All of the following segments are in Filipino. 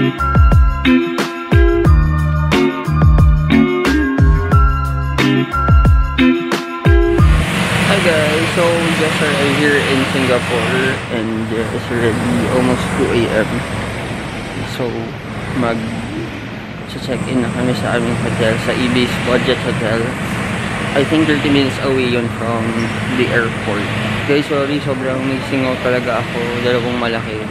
Hi guys, so we just arrived here in Singapore and it's already almost 2 AM. So mag-check-in na kami sa aming hotel, sa Ibis Budget Hotel. I think 30 minutes away yun from the airport. Guys, sorry, sobrang missing out talaga ako. Dalawang malaki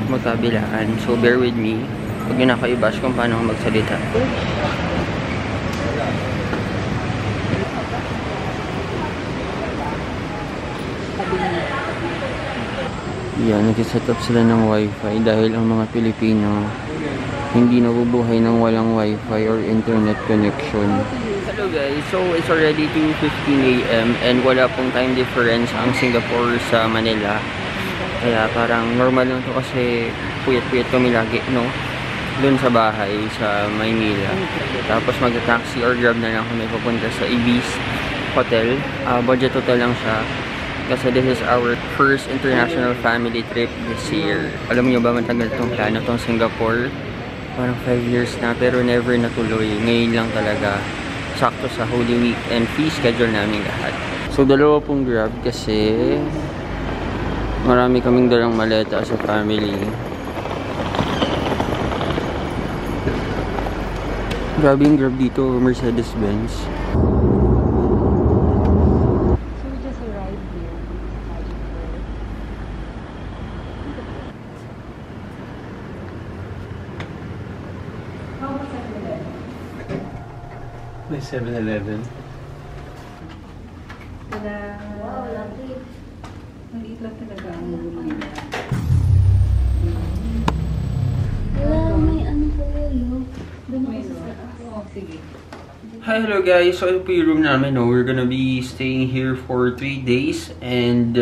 magkabilaan. So bear with me. Huwag nyo na kayo bash kung paano ako magsalita. Yan, nag-set up sila ng wifi dahil ang mga Pilipino hindi nabubuhay ng walang wifi or internet connection. Hello guys, so it's already 2:15 AM and wala pong time difference ang Singapore sa Manila. Kaya parang normal lang to kasi puyat-puyat kami lagi, no? Doon sa bahay, sa Maynila. Tapos mag-taxi or grab na lang kami papunta sa Ibis Hotel. Budget hotel lang siya. Kasi this is our first international family trip this year. Alam niyo ba, matagal itong plano itong Singapore. Parang 5 years na pero never natuloy. Ngayon lang talaga. Sakto sa Holy Week and free schedule namin lahat. So dalawa pong grab kasi marami kaming dalang maleta sa family. Grabe yung grab dito, Mercedes-Benz. May 7-Eleven. Wow, laki. Maliit lang talaga ang gulo nila. Wala, may ano po yun. May oh, sige. Hi, hello guys. So ito po yung room namin. No? We're gonna be staying here for 3 days and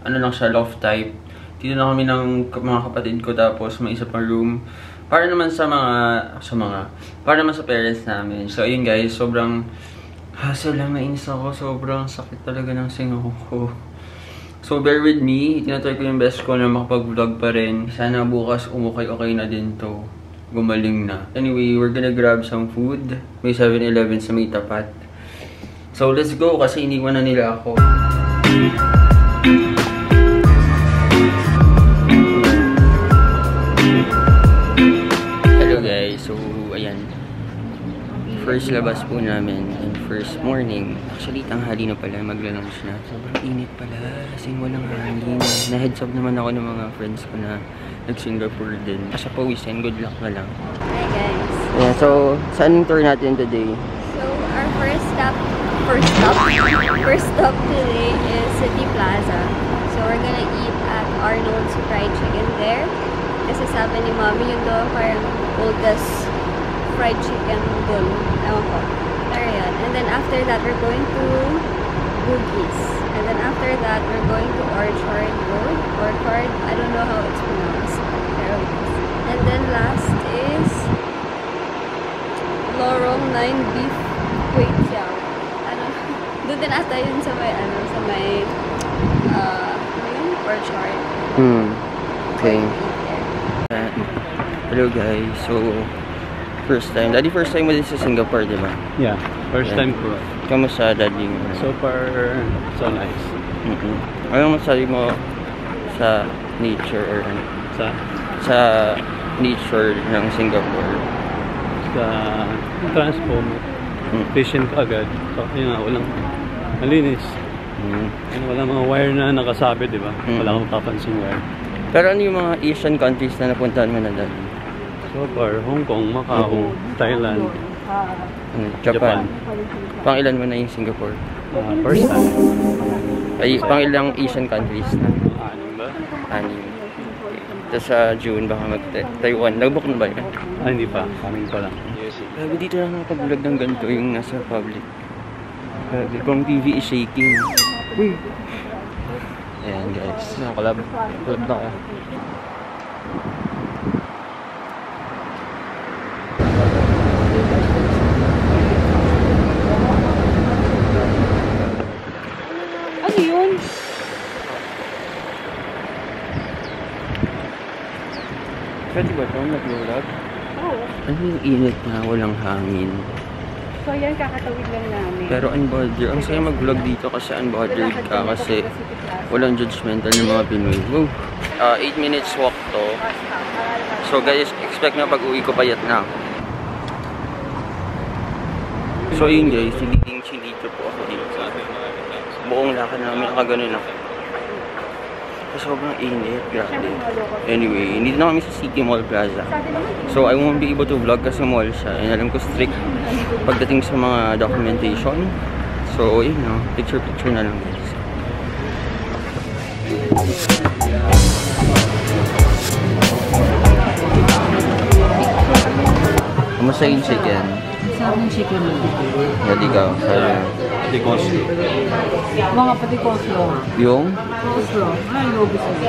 ano lang siya, loft type. Dito na kami ng mga kapatid ko tapos may isa pang room. Para naman sa parents namin. So ayun guys, sobrang hassle lang, nainis ako. Sobrang sakit talaga ng singaw ko. So bear with me. Tinatry ko yung best ko na makapag-vlog pa rin. Sana bukas okay na din to. Gumaling na. Anyway, we're gonna grab some food. May 7-Eleven sa may tapat. So let's go kasi iniwan na nila ako. So, ayan. First labas po namin and first morning. Actually, tanghali na pala. Magla-lunch na. Sobrang init pala. Kasi walang hangin. Na-heads up naman ako ng mga friends ko na nag-Singapore din. Kasi pawisin, good luck na lang. Hi guys. Yeah, so, saan yung tour natin today? So, our first stop today is City Plaza. So, we're gonna eat at Arnold's Fried Chicken there. Kasi sabi ni Mommy, yun daw parang oldest fried chicken doon. Ewan ko. Pero yun. And then after that, we're going to Bugis. And then after that, we're going to Orchard Road. Orchard, I don't know how it's pronounced. Pero and then last is Lorong 9 Beef Kway Teow. Ano? Doon din ata yun sa may, sa may, Orchard. Okay. Hello guys, so first time mo din sa Singapore, di ba? Yeah, first time ko. Kamusta, Daddy? So far, so nice. Ano masabi mo sa nature or sa nature ng Singapore? Sa transpo mo, efficient agad. So, yun nga, walang malinis. Walang mga wire na nakasabit, di ba? Wala kang papansing wire. Pero ano yung mga Asian countries na napuntahan mo na dati? So far, Hong Kong, Macau, Thailand, Japan. Pang-ilan mo na yung Singapore? First time. Ay, pang-ilang Asian countries na? 6 ba? 6. Tapos sa June, baka mag-Taiwan. Nag-book na ba yan? Hindi pa. Coming pa lang. Grabe, dito lang nakapag-vlog ng ganito yung nasa public. Grabe, kung TV is shaking. Uy! Ayan guys. Collab na kaya. Ano yun? Pwede ba ito? Nag-vlog? Oo. Ano yung init na walang hangin? So yan, kakatawid lang namin. Pero unbothered. Ang saya mag-vlog dito kasi unbothered ka kasi walang judgmental ng mga Pinoy. Woo! 8 minutes walk to. So guys, expect na pag-uwi ko payat na ako. So yun guys, sigiging chinito po ako dito. Buong lakad namin, nakaganon ako. Kasi sobrang init, grabe. Anyway, dito na kami sa City Mall Plaza. So I won't be able to vlog kasi mall siya. And alam ko strict pagdating sa mga documentation. So yun no, picture-picture na lang guys. Kamusta yung chicken? Sa amin chicken lang. Hindi ka, sabi. Di costo. Mga pati coleslaw. Yung? Coleslaw. Ay, lobis na.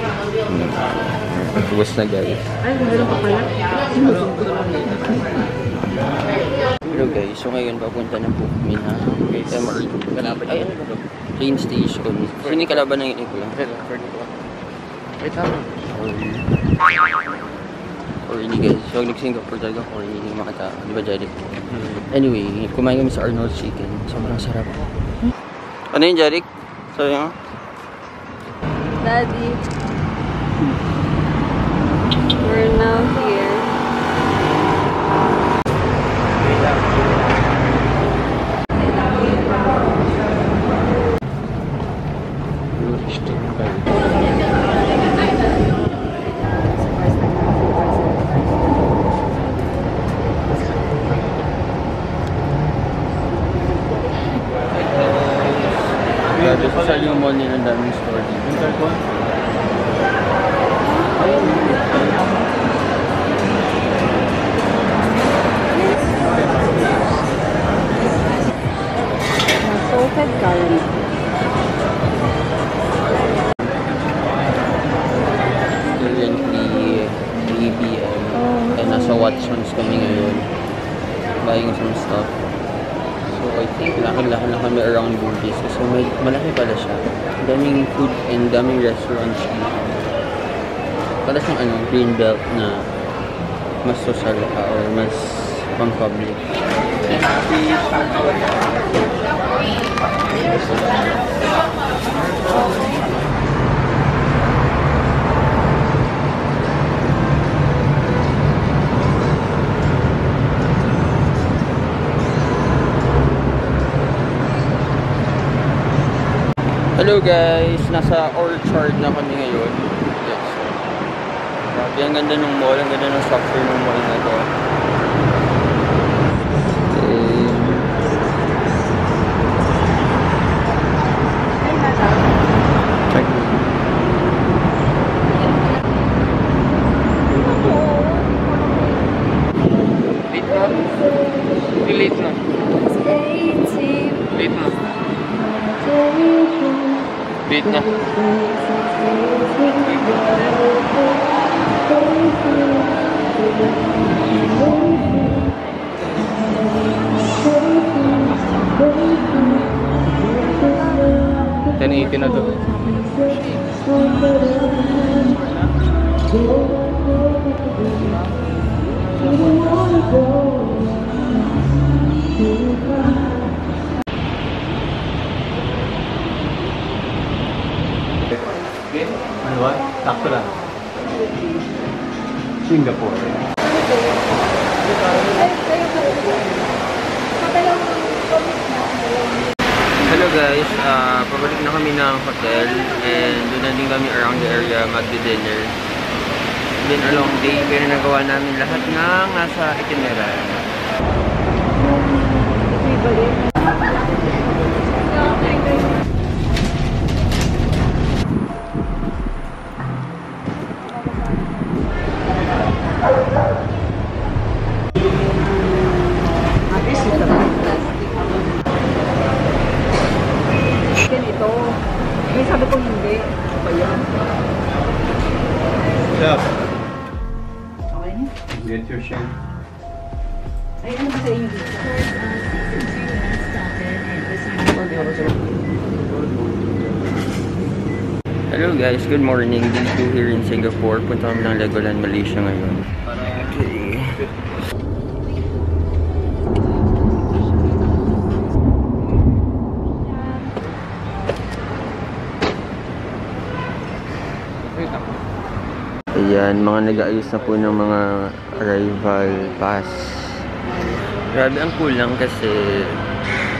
Tuwas na guys. Ay, meron pa pala. Hello guys, so ngayon papunta na po kami na MRT. Ay, ano ba ito? Train station. Sino yung kalaban ng inig ko lang? Wait lang. Corny guys. So nag-Singapore talaga corny yung mga tao. Di ba Jeric? Anyway, kumain kami sa Arnold's Chicken. Sobrang sarap. Ano yun Jeric? Sabi mo? Daddy. We're now here. Dito sa yung mall nila, ang daming store dito. Salted curry. Currently 3 PM and nasa Watson's kami ngayon buying some stuff. So I think lakad-lakad na kami around Bugis kasi malaki pala siya. Daming food and daming restaurants dito. Para siyang green belt na mas social or mas pang-public. Hello guys! Nasa Orchard na kami ngayon. Yes. Grabe, ang ganda ng mall. Ang ganda ng structure ng mall na to. Check. Late na? Hindi late na. Late na. Late na. $10.80 na to. Ano ba? Sakto lang. Singapore. Hello guys, pabalik na kami ng hotel and doon na din kami around the area magdi-dinner. Then a long day pero nagawa namin lahat ng nasa itinerary. Ito. May sabi ko hindi. Ano ba yan? Chef, Okay na. get your share. Ay, ano ba sa inyo dito? Hello guys, good morning. Day 2 here in Singapore. Punta kami ng Legoland, Malaysia ngayon. Okay. Ayan, mga nag-aayos na po ng mga arrival pass. Grabe, ang cool lang kasi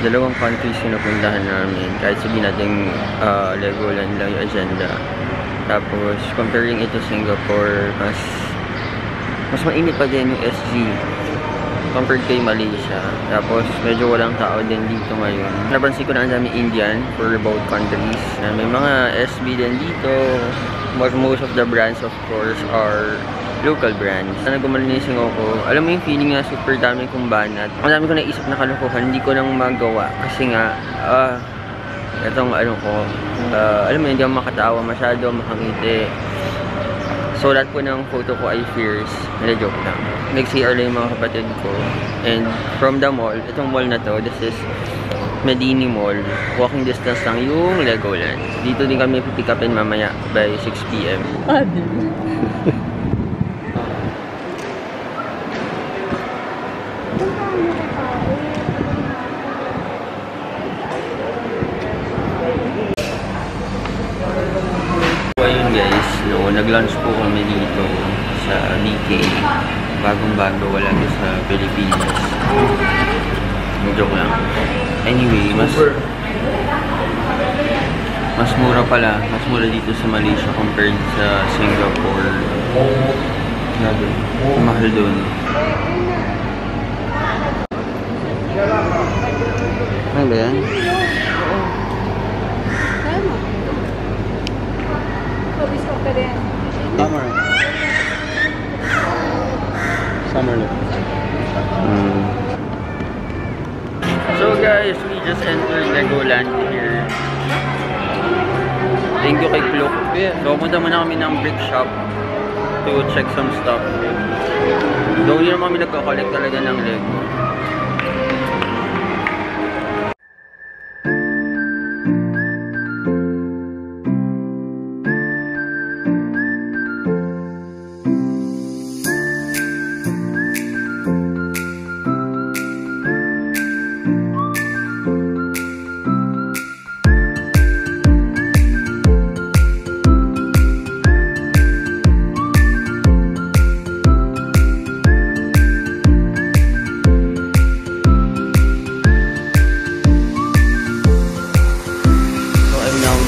dalawang countries yung napuntahan namin. Kahit sabihin natin Legoland lang yung agenda. Tapos, comparing ito Singapore, mas mainit pa din yung SG compared kay Malaysia. Tapos, medyo walang tao din dito ngayon. Napansin ko na ang dami Indian for both countries. May mga SB din dito. Most of the brands, of course, are local brands. Sana gumalinising ako. Alam mo yung feeling na super dami kong banat. Madami ko naisip na kalokohan, hindi ko nang magawa. Kasi nga, itong ano ko, alam mo, hindi ako makatawa masyado, makangiti. So, lahat po ng photo ko ay fierce. Nila-joke lang. Nag-CR lang yung mga kapatid ko. And from the mall, itong mall na to, this is Medini Mall. Walking distance lang yung Legoland. Dito din kami pick upin mamaya by 6 PM. So ayun guys, nag-lunch po kami dito sa BK. Bagong-bago, wala dito sa Pilipinas. Joke lang. Anyway, mas mura pala. Mas mura dito sa Malaysia compared sa Singapore. Grabe. Mahal dun. Ano ba yan? Summer. Summer. So guys, we just entered Legoland here. Thank you kay Klook. So punta muna kami ng brick shop to check some stuff. Though hindi naman kami nagko-collect talaga ng Lego.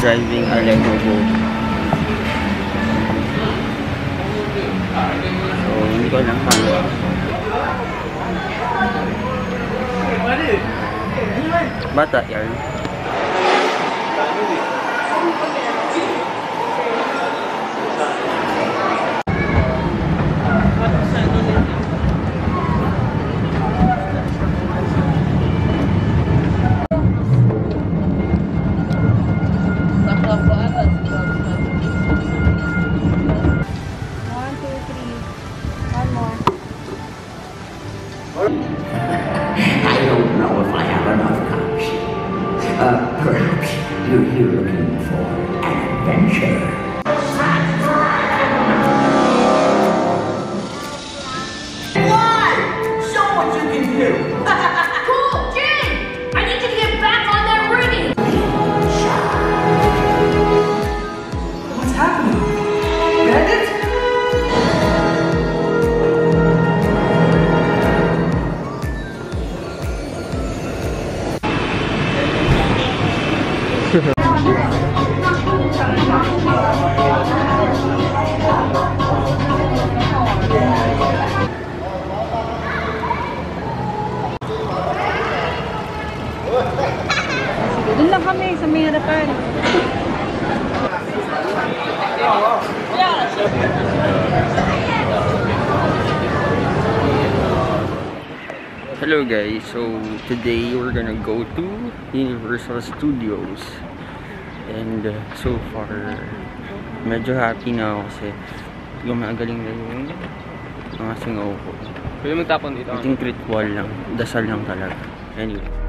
Driving a Lego boat. So, hindi ko lang kaya. Bata yan. I don't know if I have enough cups. Perhaps you're looking for an adventure. What? Show what you can do. Cool, Jin! I need you to get back on that rigging. What's happening? Bandits? Doon lang kami sa may harapan. Hello guys, so today we're gonna go to Universal Studios. And so far, medyo happy na ako kasi gumagaling na yung mga singaw ko. Pwede magtapon dito. I think crit wall lang, dasal lang talaga. Anyway.